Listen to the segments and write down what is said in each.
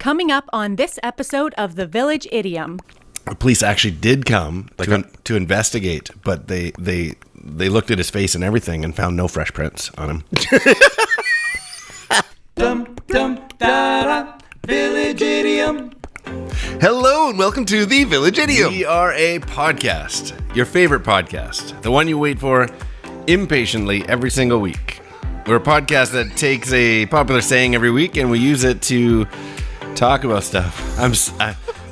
Coming up on this episode of the Village Idiom. The police actually did come to investigate, but they looked at his face and everything and found no fresh prints on him. Village Idiom. Hello and welcome to the Village Idiom. We are a podcast, your favorite podcast, the one you wait for impatiently every single week. We're a podcast that takes a popular saying every week and we use it to talk about stuff.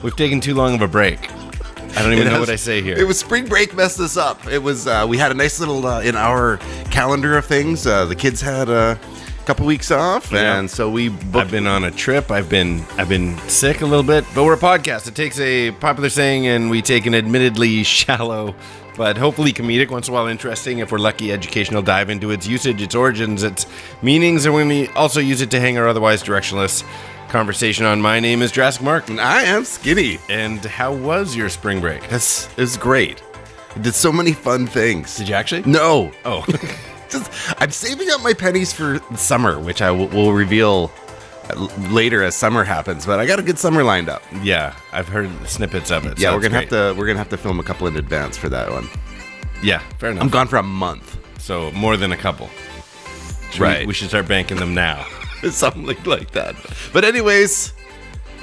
We've taken too long of a break. I don't even know what I say here. It was spring break messed us up. It was we had a nice little in our calendar of things. The kids had a couple weeks off, and so we booked. I've been on a trip. I've been sick a little bit, but we're a podcast. It takes a popular saying and we take an admittedly shallow, but hopefully comedic, once in a while interesting, if we're lucky, educational dive into its usage, its origins, its meanings, and we also use it to hang our otherwise directionless conversation on. My name is Jurassic Mark. And I am Skinny. And how was your spring break? It was great. I did so many fun things. Did you actually? No. Oh. I'm saving up my pennies for summer, which I will reveal later as summer happens. But I got a good summer lined up. Yeah, I've heard snippets of it. Yeah, so we're gonna have to film a couple in advance for that one. Yeah, fair enough. I'm gone for a month, so more than a couple. Right. We should start banking them now. Something like that. But anyways,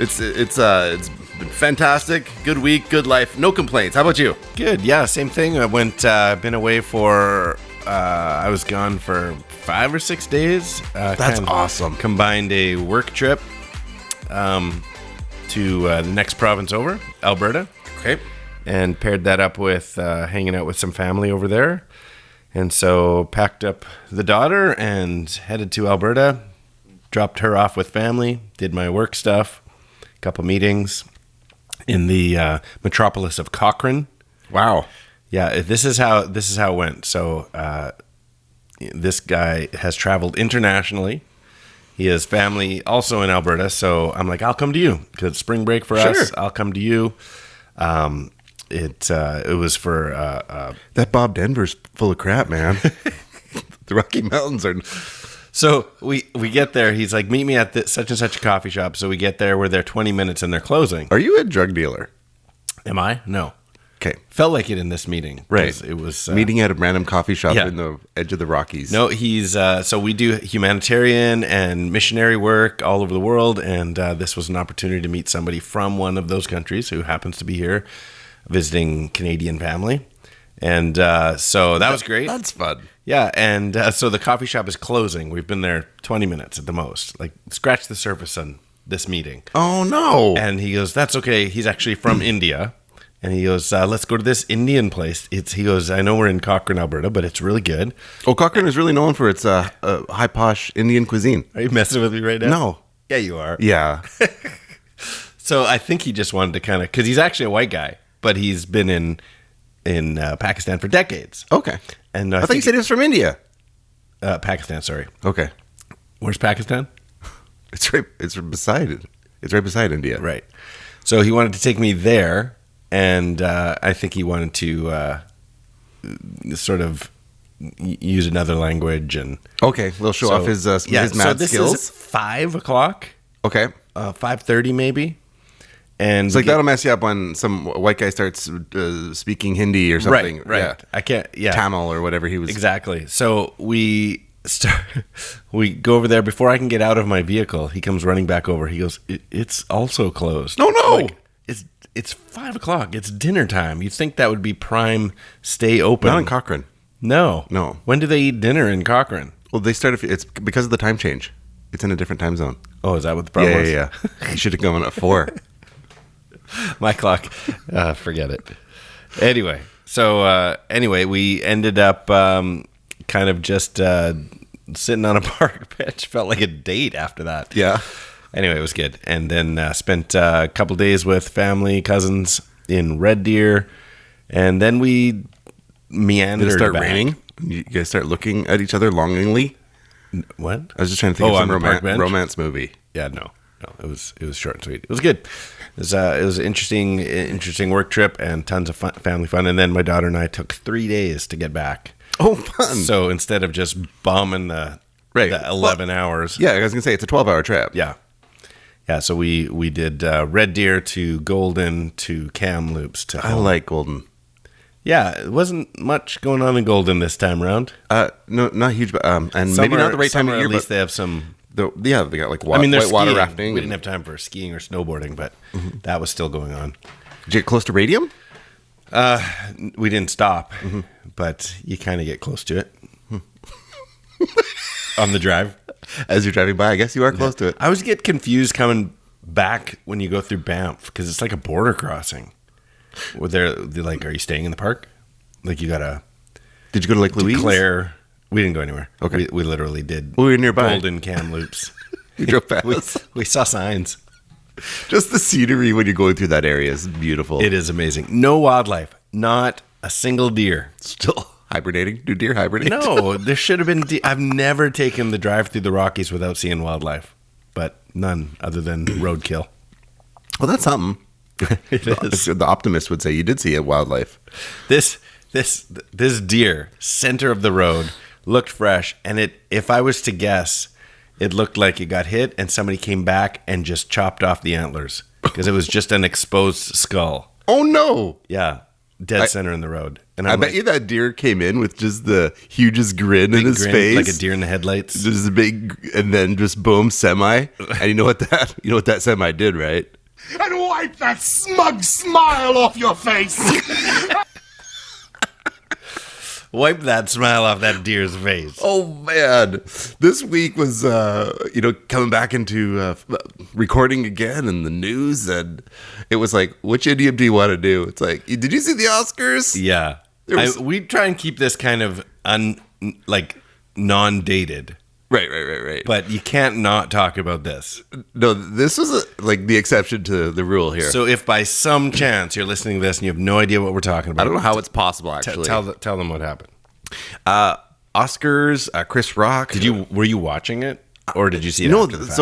it's been fantastic. Good week, good life. No complaints. How about you? Good. Yeah, same thing. I went. Been away for. I was gone for 5 or 6 days. That's awesome. Combined a work trip to the next province over, Alberta. Okay. And paired that up with hanging out with some family over there. And so packed up the daughter and headed to Alberta. Dropped her off with family. Did my work stuff. A couple meetings in the metropolis of Cochrane. Wow. Yeah, this is how it went. So this guy has traveled internationally. He has family also in Alberta. So I'm like, I'll come to you because it's spring break for us. I'll come to you. It was for that Bob Denver's full of crap, man. The Rocky Mountains are. So we get there. He's like, meet me at such and such a coffee shop. So we get there. We're there 20 minutes and they're closing. Are you a drug dealer? Am I? No. Okay. Felt like it in this meeting. Right. It was meeting at a random coffee shop in the edge of the Rockies. No, he's so we do humanitarian and missionary work all over the world. And this was an opportunity to meet somebody from one of those countries who happens to be here visiting Canadian family. And so that was great. That's fun. Yeah, and so the coffee shop is closing. We've been there 20 minutes at the most. Like, scratch the surface on this meeting. Oh, no. And he goes, that's okay. He's actually from India. And he goes, let's go to this Indian place. He goes, I know we're in Cochrane, Alberta, but it's really good. Oh, Cochrane is really known for its high posh Indian cuisine. Are you messing with me right now? No. Yeah, you are. Yeah. So I think he just wanted to kind of, because he's actually a white guy, but he's been in Pakistan for decades. Okay. And I thought you said he was from India. Pakistan, sorry. Okay. Where's Pakistan? It's right beside it. It's right beside India. Right. So he wanted to take me there, and I think he wanted to sort of use another language and okay, we'll show off his math so this skills. Is 5 o'clock. Okay. 5:30 maybe. And it's like that'll mess you up when some white guy starts speaking Hindi or something. Right. Yeah. I can't. Yeah. Tamil or whatever he was. Exactly. So we go over there. Before I can get out of my vehicle, he comes running back over. He goes, "It's also closed." Oh no! Like, it's 5 o'clock. It's dinner time. You'd think that would be prime. Stay open. Not in Cochrane. No. When do they eat dinner in Cochrane? Well, they start. It's because of the time change. It's in a different time zone. Oh, is that what the problem is? Yeah. You should have gone at 4. My clock. Forget it. Anyway, so we ended up kind of just sitting on a park bench. Felt like a date after that. Yeah. Anyway, it was good. And then spent a couple days with family, cousins in Red Deer. And then we meandered Did it start back. raining? You guys start looking at each other longingly? What? I was just trying to think of some romance movie. Yeah, no. It was short and sweet. It was good. It was an interesting work trip and tons of family fun. And then my daughter and I took 3 days to get back. Oh, fun. So instead of just bombing the 11 hours. Yeah, I was going to say, it's a 12-hour trip. Yeah. Yeah, so we did red deer to golden to Kamloops to I like golden. Yeah, it wasn't much going on in golden this time around. No, not huge, but and maybe not the right time of year. At least but they have some. they got like There's white water skiing. rafting. We didn't have time for skiing or snowboarding, but that was still going on. Did you get close to Radium? We didn't stop, but you kind of get close to it on the drive. As you're driving by, I guess you are close to it. I always get confused coming back when you go through Banff because it's like a border crossing. Where they're like, are you staying in the park? Like you gotta. Did you go to Lake Louise? Declare. We didn't go anywhere. Okay, we literally did. We were nearby. Golden Kamloops. We drove past. we saw signs. Just the scenery when you're going through that area is beautiful. It is amazing. No wildlife. Not a single deer. Still hibernating. Do deer hibernate? No, there should have been. I've never taken the drive through the Rockies without seeing wildlife, but none other than roadkill. Well, that's something. It is. The optimist would say you did see a wildlife. This deer, center of the road, looked fresh, and if I was to guess, it looked like it got hit and somebody came back and just chopped off the antlers because it was just an exposed skull. Oh no! Yeah, dead center in the road. And I bet you that deer came in with just the hugest grin in his face, like a deer in the headlights. Just a big, and then just boom, semi. And you know what that semi did, right? And wipe that smug smile off your face. Wipe that smile off that deer's face. Oh man, this week was coming back into recording again in the news, and it was like, which idiom do you want to do? It's like, did you see the Oscars? Yeah, we try and keep this kind of non-dated. Right. But you can't not talk about this. No, this was like the exception to the rule here. So if by some chance you're listening to this and you have no idea what we're talking about, I don't know how it's possible. Actually, tell them what happened. Oscars, Chris Rock. Were you watching it, or did you see it? No, after the fact?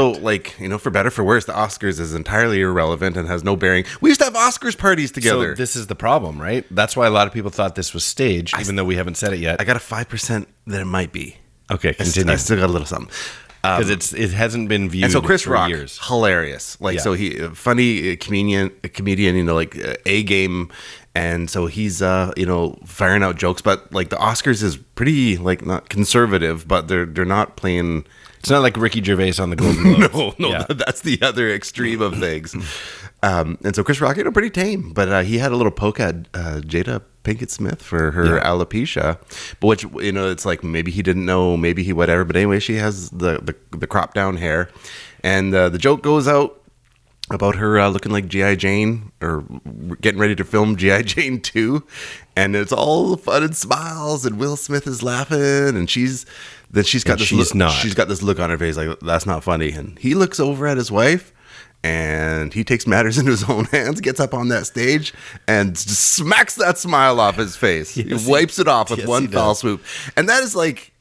So for better or for worse, the Oscars is entirely irrelevant and has no bearing. We used to have Oscars parties together. So this is the problem, right? That's why a lot of people thought this was staged, even though we haven't said it yet. I got a 5% that it might be. Okay, continue. I still got a little something. Because it hasn't been viewed and so Chris for Rock, years. Hilarious. So he funny comedian, A game, and so he's firing out jokes. But like the Oscars is pretty not conservative, but they're not playing. It's not like Ricky Gervais on the Golden Globes. No, Yeah. That's the other extreme of things. And so Chris Rock, pretty tame, but he had a little poke at Jada Pinkett Smith for her alopecia, but which it's like maybe he didn't know, maybe he whatever. But anyway, she has the crop down hair, and the joke goes out about her looking like G.I. Jane or getting ready to film G.I. Jane 2, and it's all fun and smiles, and Will Smith is laughing, and she's got this look on her face like that's not funny, and he looks over at his wife. And he takes matters into his own hands, gets up on that stage, and just smacks that smile off his face. Yes, he wipes it off with one foul swoop. And that is like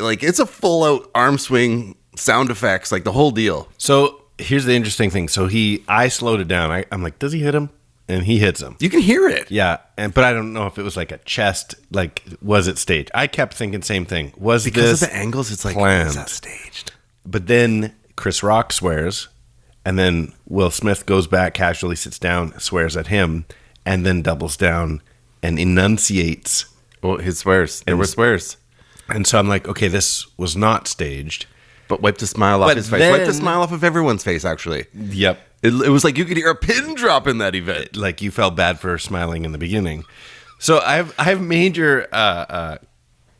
it's a full out arm swing, sound effects, like the whole deal. So here's the interesting thing. So I slowed it down. I'm like, does he hit him? And he hits him. You can hear it. Yeah. But I don't know if it was like a chest, was it staged? I kept thinking same thing. Because of the angles, it's like, planned? Is that staged? But then Chris Rock swears. And then Will Smith goes back, casually sits down, swears at him, and then doubles down and enunciates. Well, his swears. There were swears. And so I'm like, okay, this was not staged. But wiped the smile off his face. Wiped the smile off of everyone's face, actually. Yep. It was like you could hear a pin drop in that event. Like you felt bad for smiling in the beginning. So I have major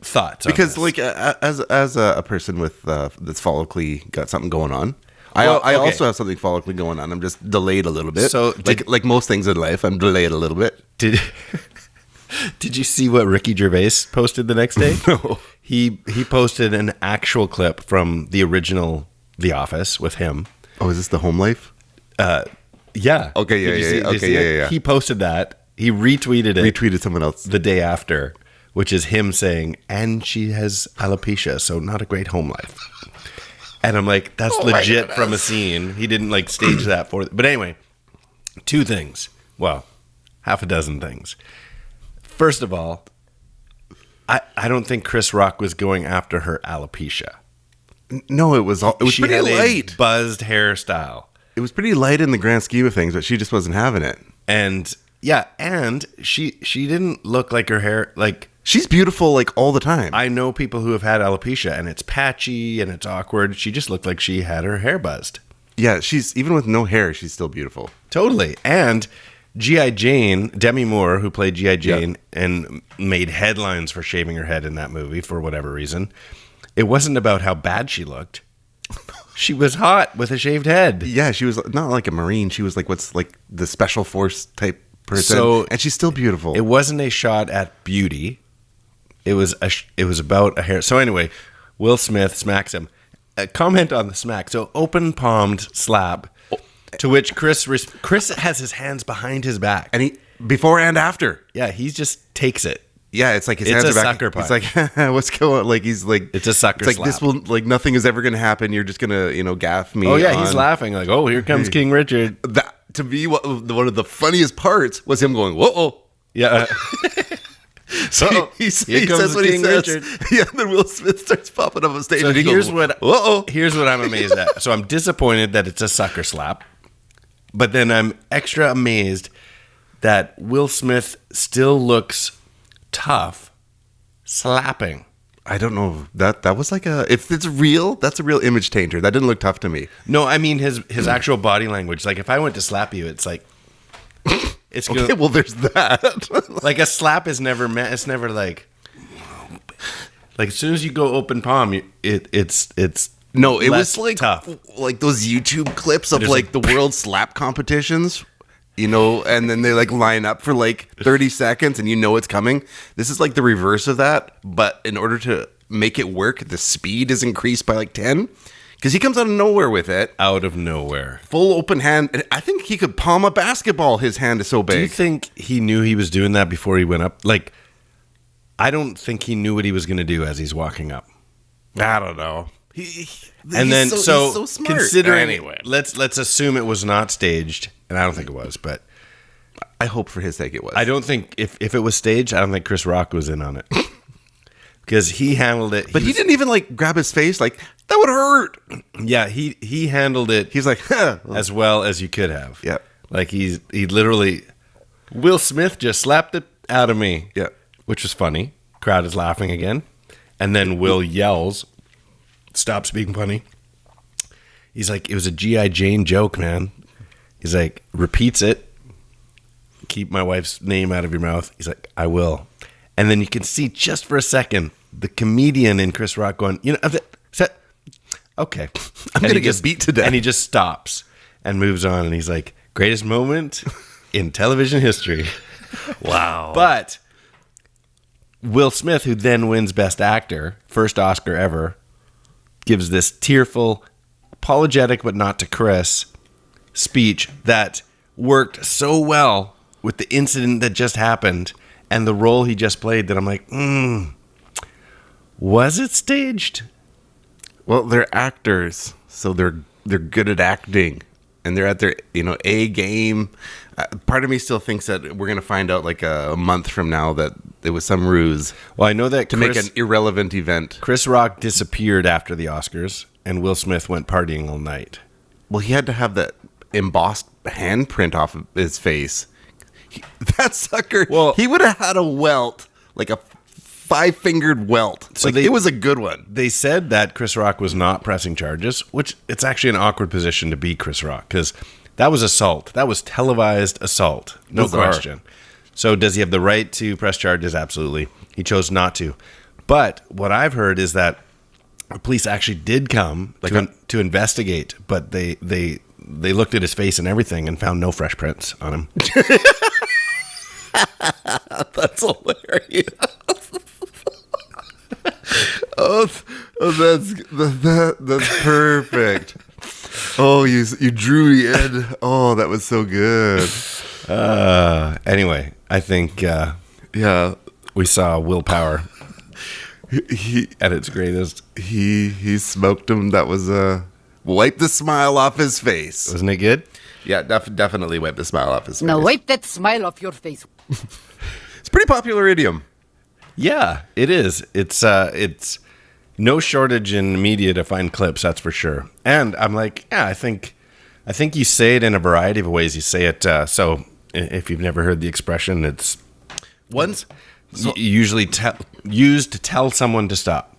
thoughts because on this. as a person with that's follically got something going on. I also have something follically going on. I'm just delayed a little bit. So like most things in life, I'm delayed a little bit. Did you see what Ricky Gervais posted the next day? No. He posted an actual clip from the original The Office with him. Oh, is this the home life? Yeah. Okay, yeah. He posted that. He retweeted it. Retweeted someone else. The day after, which is him saying, and she has alopecia, so not a great home life. And I'm like, that's legit from a scene. He didn't stage that for it. But anyway, two things. Well, half a dozen things. First of all, I don't think Chris Rock was going after her alopecia. No, it was pretty had light. A buzzed hairstyle. It was pretty light in the grand scheme of things, but she just wasn't having it. And yeah, and she didn't look like her hair, like... She's beautiful, like, all the time. I know people who have had alopecia, and it's patchy, and it's awkward. She just looked like she had her hair buzzed. Yeah, she's, even with no hair, she's still beautiful. Totally. And G.I. Jane, Demi Moore, who played G.I. Jane and made headlines for shaving her head in that movie for whatever reason, it wasn't about how bad she looked. She was hot with a shaved head. Yeah, she was not like a Marine. She was like what's like the special force type person. So, and she's still beautiful. It wasn't a shot at beauty. It was about a hair. So anyway, Will Smith smacks him. A comment on the smack. So open palmed slap, to which Chris has his hands behind his back, and he before and after. Yeah, he just takes it. Yeah, it's like his hands are back. Sucker punch. He's like, what's going on? Like he's like, it's a sucker. It's like slap. this will like nothing is ever going to happen. You're just gonna gaff me. Oh yeah, he's laughing like, oh, here comes King Richard. That to me, one of the funniest parts was him going, whoa. Yeah. So he says what he says. Richard. Yeah, and then Will Smith starts popping up on stage. So and here's goes, what I'm amazed at. So I'm disappointed that it's a sucker slap, but then I'm extra amazed that Will Smith still looks tough slapping. I don't know. That was like if it's real, that's a real image tainter. That didn't look tough to me. No, I mean his actual body language. Like if I went to slap you, it's like it's okay. Gonna, well, there's that. Like a slap is never meant. It's never like as soon as you go open palm, it's no. It was like tough. Like those YouTube clips of like the world slap competitions. And then they like line up for like 30 seconds and it's coming. This is like the reverse of that. But in order to make it work, the speed is increased by like 10 because he comes out of nowhere with it. Out of nowhere. Full open hand. And I think he could palm a basketball. His hand is so big. Do you think he knew he was doing that before he went up? Like, I don't think he knew what he was going to do as he's walking up. I don't know. He's so smart. Considering, anyway, let's assume it was not staged, and I don't think it was, but I hope for his sake it was. I don't think if it was staged, I don't think Chris Rock was in on it because he handled it. But he didn't even like grab his face, like that would hurt. Yeah, he handled it. He's like as well as you could have. Yeah, like he literally Will Smith just slapped it out of me. Yeah, which was funny. Crowd is laughing again, and then Will yells. Stops being funny. He's like, it was a G.I. Jane joke, man. He's like, repeats it. Keep my wife's name out of your mouth. He's like, I will. And then you can see just for a second the comedian in Chris Rock going, okay. I'm going to get beat to death. And he just stops and moves on. And he's like, greatest moment in television history. Wow. But Will Smith, who then wins Best Actor, first Oscar ever, gives this tearful, apologetic but not to Chris speech that worked so well with the incident that just happened and the role he just played that I'm like, was it staged? Well, they're actors, so they're good at acting, and they're at their A game. Part of me still thinks that we're gonna find out like a month from now that it was some ruse. Well, I know that to make an irrelevant event. Chris Rock disappeared after the Oscars, and Will Smith went partying all night. Well, he had to have that embossed handprint off of his face. That sucker. Well, he would have had a welt, like a 5-fingered welt. So it was a good one. They said that Chris Rock was not pressing charges, which it's actually an awkward position to be Chris Rock because that was assault. That was televised assault. No question. So does he have the right to press charges? Absolutely. He chose not to. But what I've heard is that the police actually did come to investigate, but they looked at his face and everything and found no fresh prints on him. That's hilarious. That's perfect. Oh, you drew me in. Oh, that was so good. Anyway, I think we saw willpower he at its greatest. He smoked him. That was wipe the smile off his face. Wasn't it good? Yeah, definitely wipe the smile off his face. Now wipe that smile off your face. It's a pretty popular idiom. Yeah, it is. It's no shortage in media to find clips, that's for sure. And I'm like, yeah, I think I think you say it in a variety of ways. You say it, so if you've never heard the expression, it's usually used to tell someone to stop.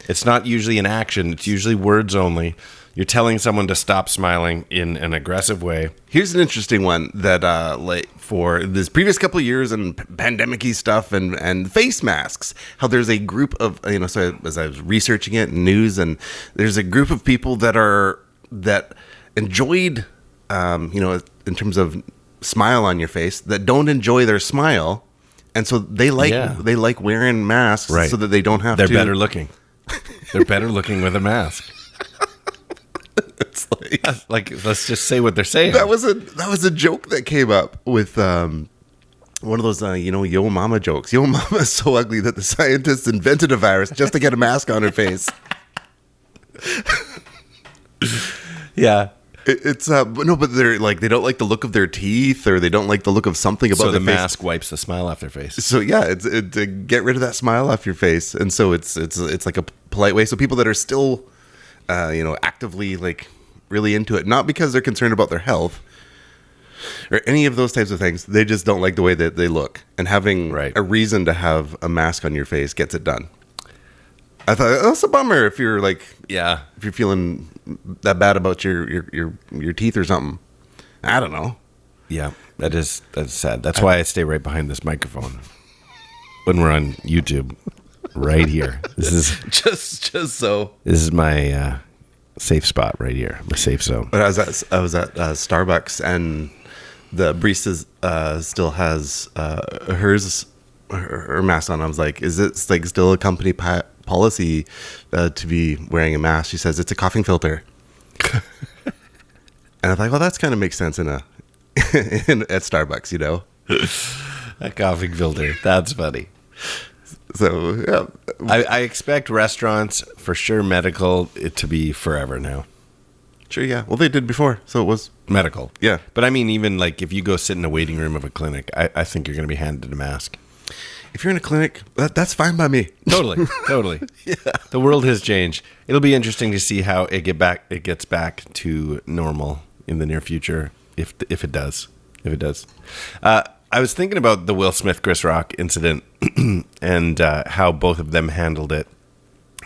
It's not usually an action. It's usually words only. You're telling someone to stop smiling in an aggressive way. Here's an interesting one that, like, for this previous couple of years and pandemic-y stuff and face masks, how there's a group of, so as I was researching it in news, and there's a group of people that enjoyed, in terms of smile on your face, that don't enjoy their smile. And so they like wearing masks so that they don't have They're better looking. They're better looking with a mask. It's like, let's just say what they're saying. That was a joke that came up with one of those Yo Mama jokes. Yo Mama is so ugly that the scientists invented a virus just to get a mask on her face. Yeah. But they're like, they don't like the look of their teeth, or they don't like the look of something about so the their face. mask wipes the smile off their face. So yeah, it's to get rid of that smile off your face, and so it's like a polite way. So people that are still, actively like really into it, not because they're concerned about their health or any of those types of things, they just don't like the way that they look, and having a reason to have a mask on your face gets it done. I thought that's a bummer if you're like, if you're feeling that bad about your teeth or something. I don't know. Yeah, that's sad. That's why I stay right behind this microphone when we're on YouTube, right here. This is just so. This is my safe spot right here, my safe zone. But I was at Starbucks, and the barista still has her mask on. I was like, is it like still a company policy to be wearing a mask? She says it's a coughing filter. And I thought, well, that's kind of makes sense at Starbucks, A coughing filter. That's funny. So yeah, I expect restaurants, for sure, medical, it to be forever now. Sure, yeah. Well, they did before, so it was medical. Yeah, but I mean, even like if you go sit in a waiting room of a clinic, I think you're going to be handed a mask. If you're in a clinic, that's fine by me. Totally. Yeah. The world has changed. It'll be interesting to see how it gets back to normal in the near future, if it does. I was thinking about the Will Smith Chris Rock incident and how both of them handled it.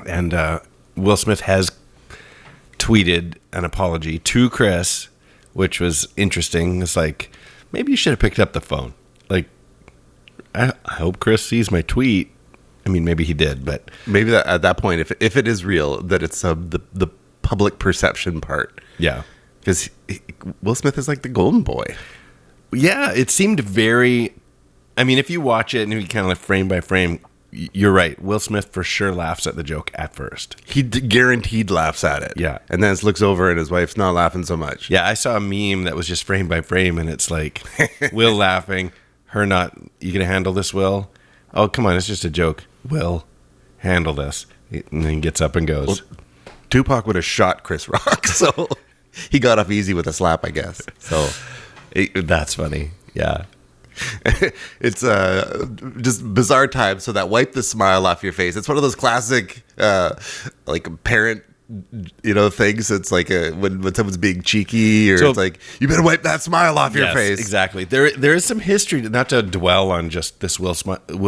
And Will Smith has tweeted an apology to Chris, which was interesting. It's like, maybe you should have picked up the phone. Like, I hope Chris sees my tweet. I mean, maybe he did, but maybe that at that point, if it is real, that it's the public perception part. Yeah, because Will Smith is like the golden boy. Yeah, it seemed very. I mean, if you watch it and you kind of like frame by frame, you're right. Will Smith for sure laughs at the joke at first. He guaranteed laughs at it. Yeah, and then looks over and his wife's not laughing so much. Yeah, I saw a meme that was just frame by frame, and it's like Will laughing. Her not, you gonna handle this, Will? Oh, come on, it's just a joke. Will, handle this. And then he gets up and goes. Well, Tupac would have shot Chris Rock, so he got off easy with a slap, I guess. So that's funny. Yeah. It's just bizarre times. So that wipe the smile off your face. It's one of those classic like parent things. It's like when someone's being cheeky, or it's like, you better wipe that smile off your face. Exactly. There is some history, not to dwell on just this Will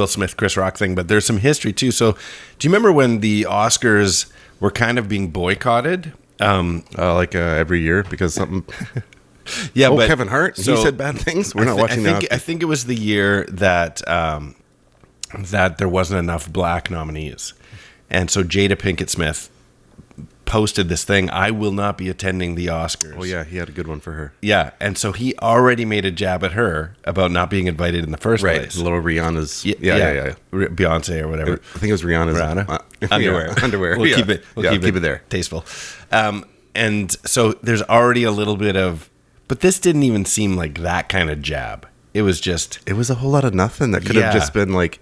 Smith Chris Rock thing, but there's some history too. So do you remember when the Oscars were kind of being boycotted? Every year because something. Yeah, but Kevin Hart, he said bad things. We're not watching that. I think it was the year that that there wasn't enough black nominees, and so Jada Pinkett Smith posted this thing: I will not be attending the Oscars. Oh yeah, he had a good one for her. Yeah, and so he already made a jab at her about not being invited in the first place. Little Rihanna's, Beyonce or whatever. I think it was Rihanna's underwear. Underwear. We'll keep it there. Tasteful. And so there's already a little bit of, but this didn't even seem like that kind of jab. It was a whole lot of nothing that could have just been like.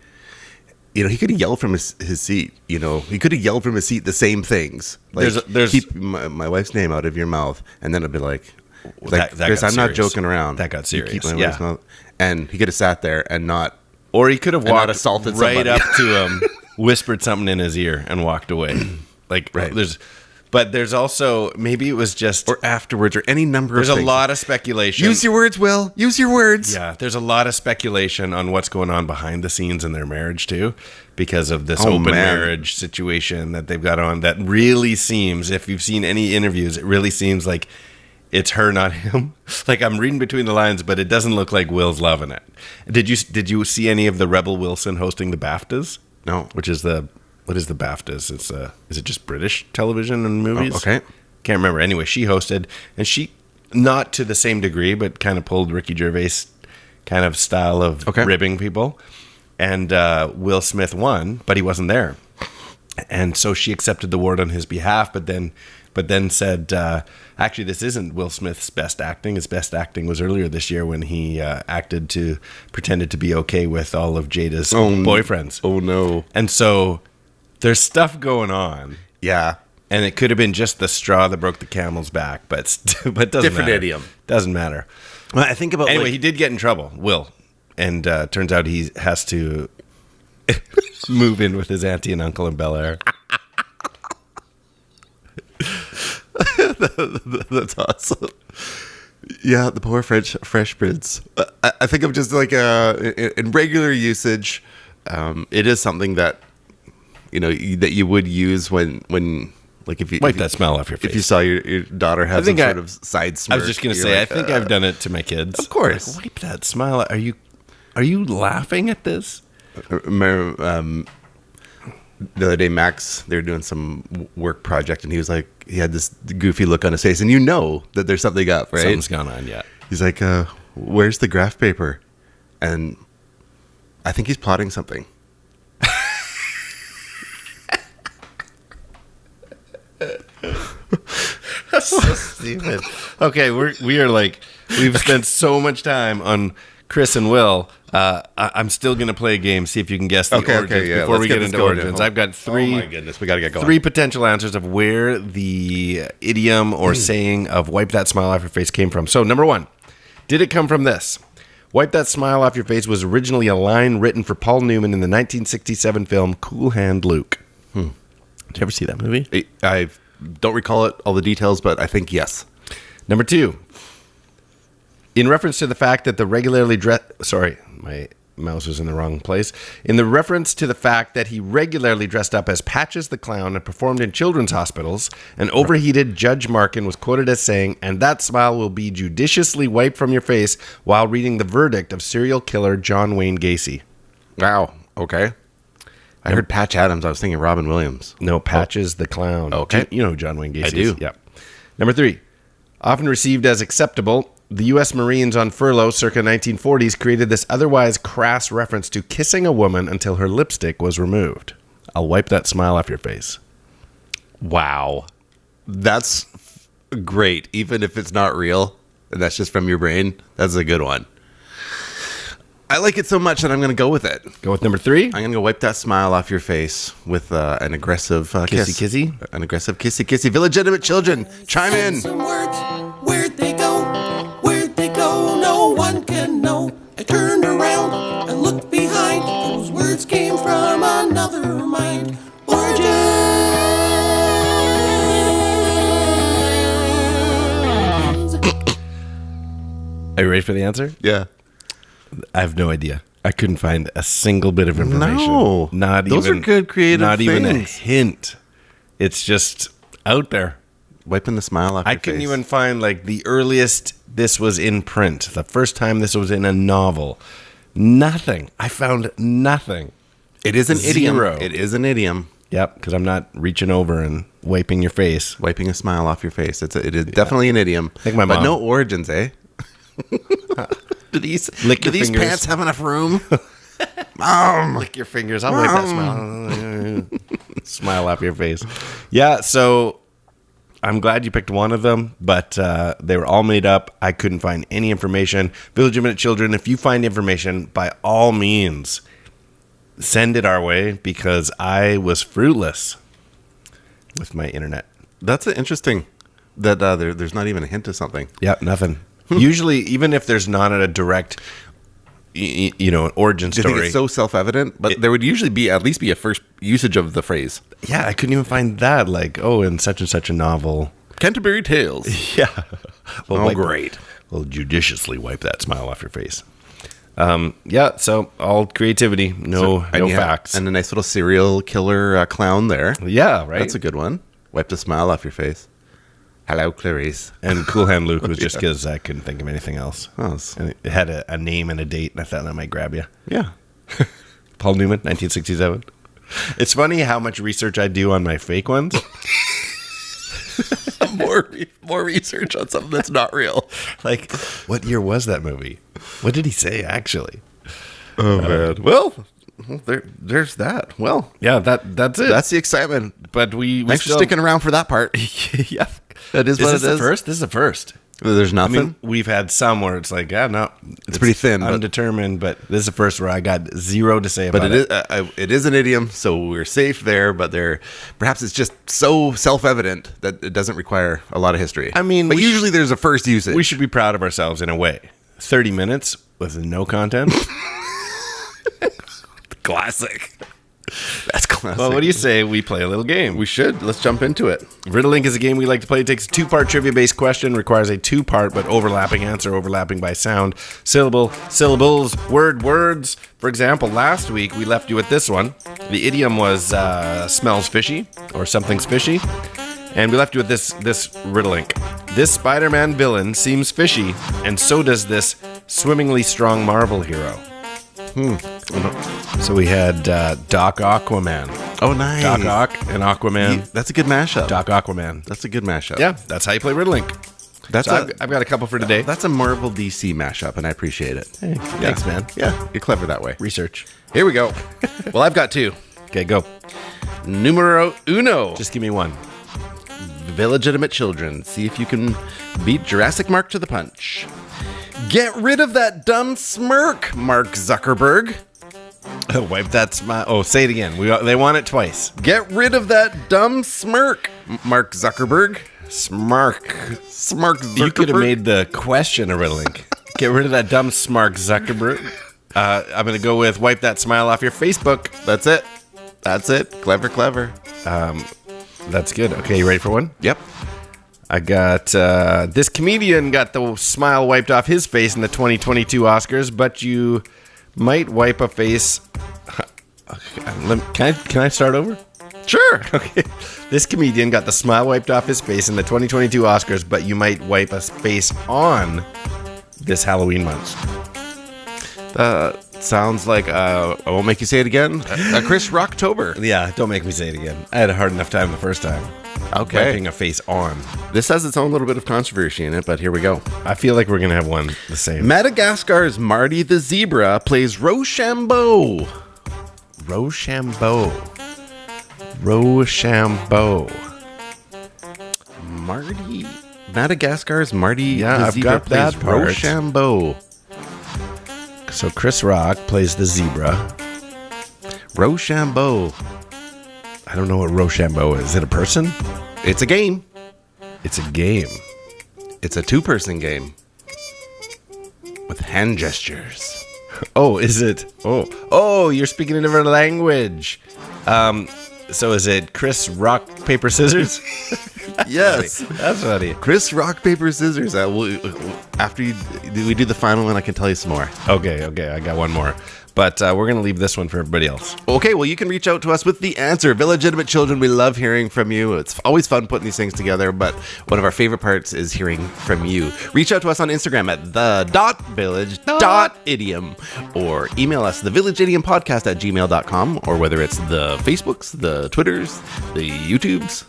He could have yelled from his seat. He could have yelled from his seat the same things. Like, there's keep my wife's name out of your mouth, and then it'd be like, Chris, I'm not joking around. That got serious. Keep my wife's mouth. And he could have sat there and not, or he could have walked assaulted right somebody. up to him, whispered something in his ear, and walked away. There's But there's also, maybe it was just... Or afterwards, or any number of There's things. a lot of speculation. Use your words, Will. Use your words. Yeah, there's a lot of speculation on what's going on behind the scenes in their marriage, too, because of this open marriage situation that they've got on that really seems, if you've seen any interviews, it really seems like it's her, not him. Like, I'm reading between the lines, but it doesn't look like Will's loving it. Did you see any of the Rebel Wilson hosting the BAFTAs? No. Which is what is the BAFTAs? Is it just British television and movies? Oh, okay. Can't remember. Anyway, she hosted, and she, not to the same degree, but kind of pulled Ricky Gervais kind of style of ribbing people. And Will Smith won, but he wasn't there. And so she accepted the award on his behalf, but then said, actually, this isn't Will Smith's best acting. His best acting was earlier this year when he pretended to be okay with all of Jada's boyfriends. Oh, no. And so there's stuff going on. Yeah. And it could have been just the straw that broke the camel's back, but doesn't Different matter. idiom. Doesn't matter. Well, I think about Anyway, he did get in trouble, Will. And turns out he has to move in with his auntie and uncle in Bel Air. That's awesome. Yeah, the poor fresh prince. I think of just like in regular usage, it is something that that you would use when like if you Wipe that smile off your face. If you saw your daughter have some sort of side smirk. I was just going to say, I think I've done it to my kids. Of course. Like, wipe that smile. Are you laughing at this? The other day, Max, they were doing some work project, and he was like, he had this goofy look on his face, and that there's something up, right? Something's gone on, yeah. He's like, where's the graph paper? And I think he's plotting something. That's so stupid. Okay, we've spent so much time on Chris and Will. I'm still going to play a game, see if you can guess the origins before we get into origins. I've got three. Oh my goodness, we got to get going. 3 potential answers of where the idiom or saying of "wipe that smile off your face" came from. So, number 1, did it come from this? "Wipe that smile off your face" was originally a line written for Paul Newman in the 1967 film Cool Hand Luke. Did you ever see that movie? I don't recall all the details, but I think yes. Number 2, in reference to the fact that sorry, my mouse was in the wrong place. In the reference to the fact that he regularly dressed up as Patches the Clown and performed in children's hospitals, an overheated Judge Markin was quoted as saying, "And that smile will be judiciously wiped from your face," while reading the verdict of serial killer John Wayne Gacy. Wow. Okay. I heard Patch Adams. I was thinking Robin Williams. No, Patches the Clown. Okay. You know who John Wayne Gacy is? I do. Yep. Number 3, often received as acceptable, the U.S. Marines on furlough circa 1940s created this otherwise crass reference to kissing a woman until her lipstick was removed. "I'll wipe that smile off your face." Wow. That's great. Even if it's not real, and that's just from your brain, that's a good one. I like it so much that I'm going to go with it. Go with number 3. I'm going to go wipe that smile off your face with an aggressive kiss. Kissy? An aggressive kissy. Village Idiom children, chime in. Some words, where'd they go? Where'd they go? No one can know. I turned around and looked behind. Those words came from another mind. Origins. Are you ready for the answer? Yeah. I have no idea. I couldn't find a single bit of information. No. Those are good creative Not even a things. hint. It's just out there. Wiping the smile off your face. I couldn't even find like the earliest this was in print, the first time this was in a novel. Nothing. I found nothing. It is an idiom. Zero. It is an idiom. Yep, because I'm not reaching over and wiping your face. Wiping a smile off your face. It is definitely an idiom. I think my but mom- no origins, eh? Do these fingers. pants have enough room? Lick your fingers. I'll wipe that smile. Smile off your face. Yeah, so I'm glad you picked one of them, but they were all made up. I couldn't find any information. Village Idiom children, if you find information, by all means, send it our way, because I was fruitless with my internet. That's interesting that there's not even a hint of something. Yep, nothing. Usually, even if there's not a direct an origin Do you story. think it's so self-evident? But there would usually be at least a first usage of the phrase. Yeah, I couldn't even find that. Like, in such and such a novel. Canterbury Tales. Yeah. Well, Great. We'll judiciously wipe that smile off your face. Yeah, so all creativity, no facts. And a nice little serial killer clown there. Yeah, right? That's a good one. Wipe the smile off your face. Hello, Clarice. And Cool Hand Luke was just because I couldn't think of anything else. Oh, And it had a name and a date, and I thought that might grab you. yeah. Paul Newman, 1967. It's funny how much research I do on my fake ones. more research on something that's not real. Like, what year was that movie? What did he say, actually? Oh, man. Well, there's that. Well, Yeah, that's it. that's the excitement. But we Thanks still, for sticking around for that part. Yeah. That is what it is. First? This is the first. There's I nothing. mean, we've had some where it's like, it's pretty thin, but- undetermined. But this is the first where I got zero to say about But it is an idiom, so we're safe there. But perhaps it's just so self-evident that it doesn't require a lot of history. I mean, but we usually there's a first usage. We should be proud of ourselves in a way. 30 minutes with no content. Classic. That's classic. Well, what do you say we play a little game? We should. Let's jump into it. Riddle Link is a game we like to play. It takes a two-part trivia-based question, requires a two-part but overlapping answer, overlapping by sound, syllable, syllables, words. For example, last week we left you with this one. The idiom was smells fishy or something's fishy. And we left you with this riddle link. This Spider-Man villain seems fishy, and so does this swimmingly strong Marvel hero. So we had Doc Aquaman. Oh, nice. Doc Ock and Aquaman. That's a good mashup. Doc Aquaman. That's a good mashup. Yeah, that's how you play Riddle Link. That's I've got a couple for today. That's a Marvel DC mashup, and I appreciate it. Hey, thanks, man. Yeah, you're clever that way. Research. Here we go. Well, I've got two. Okay, go. Numero uno. Just give me one. Illegitimate children. See if you can beat Jurassic Mark to the punch. Get rid of that dumb smirk, Mark Zuckerberg. Wipe that smile. Oh, say it again. They want it twice. Get rid of that dumb smirk, Mark Zuckerberg. Smark. Zuckerberg. You could have made the question a Riddle Link. Get rid of that dumb smark Zuckerberg. I'm going to go with wipe that smile off your Facebook. That's it. That's it. Clever. That's good. Okay, you ready for one? Yep. I got this comedian got the smile wiped off his face in the 2022 Oscars, but you might wipe a face. Can I start over? Sure. Okay. This comedian got the smile wiped off his face in the 2022 Oscars, but you might wipe a face on this Halloween month. Sounds like I won't make you say it again. Chris Rocktober. Yeah, don't make me say it again. I had a hard enough time the first time. Okay. Wiping a face on. This has its own little bit of controversy in it, but here we go. I feel like we're going to have one the same. Madagascar's Marty the Zebra plays Rochambeau. Rochambeau. Madagascar's Marty the I've Zebra got that plays part. Rochambeau. So Chris Rock plays the zebra. Rochambeau. I don't know what Rochambeau is. Is it a person? It's a game. It's a game. It's a two-person game. With hand gestures. Oh, is it? Oh, you're speaking a different language. So is it Chris Rock, Paper, Scissors? Yes. That's funny. Chris Rock, Paper, Scissors. After we do the final one, I can tell you some more. Okay. I got one more. But we're going to leave this one for everybody else. Okay, well, you can reach out to us with the answer. Illegitimate children, we love hearing from you. It's always fun putting these things together, but one of our favorite parts is hearing from you. Reach out to us on Instagram at the.village.idiom or email us thevillageidiompodcast@gmail.com, or whether it's the Facebooks, the Twitters, the YouTubes,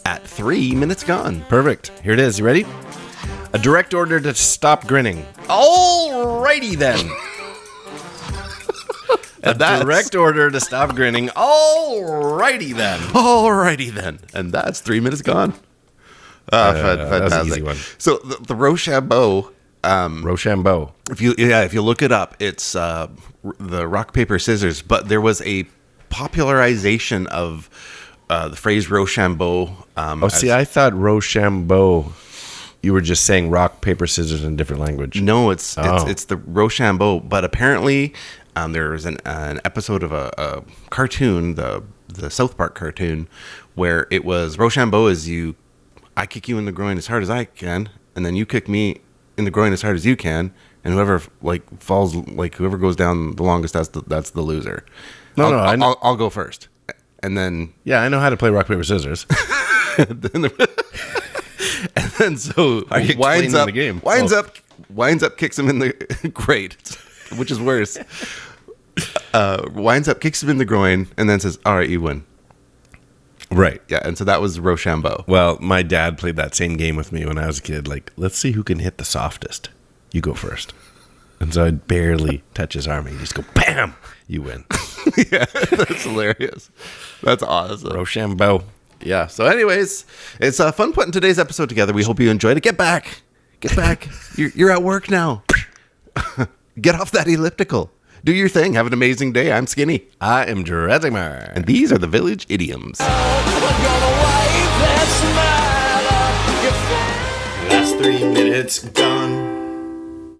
at 3 minutes gone. Perfect. Here it is. You ready? A direct order to stop grinning. Alrighty then. A direct order to stop grinning. Alrighty then. Alrighty then. And that's 3 minutes gone. Fantastic. that was an easy one. So the Rochambeau. Rochambeau. If you look it up, it's the rock, paper, scissors. But there was a popularization of the phrase Rochambeau. I thought Rochambeau you were just saying rock, paper, scissors in a different language. No, it's the Rochambeau. But apparently, there was an episode of a cartoon, the South Park cartoon, where it was Rochambeau is I kick you in the groin as hard as I can, and then you kick me in the groin as hard as you can, and whoever falls, whoever goes down the longest, that's the loser. I'll go first, and then I know how to play rock, paper, scissors. and then so winds up, kicks him in the great, which is worse. Winds up, kicks him in the groin, and then says, "All right, you win." Right. Yeah, and so that was Rochambeau. Well, my dad played that same game with me when I was a kid. Let's see who can hit the softest. You go first. And so I'd barely touch his arm. He'd just go, bam! You win. Yeah, that's hilarious. That's awesome. Rochambeau. Yeah, so anyways, it's fun putting today's episode together. We hope you enjoyed it. Get back. You're at work now. Get off that elliptical. Do your thing. Have an amazing day. I'm Skinny. I am Dresimar. And these are the Village Idioms. Last 3 minutes gone.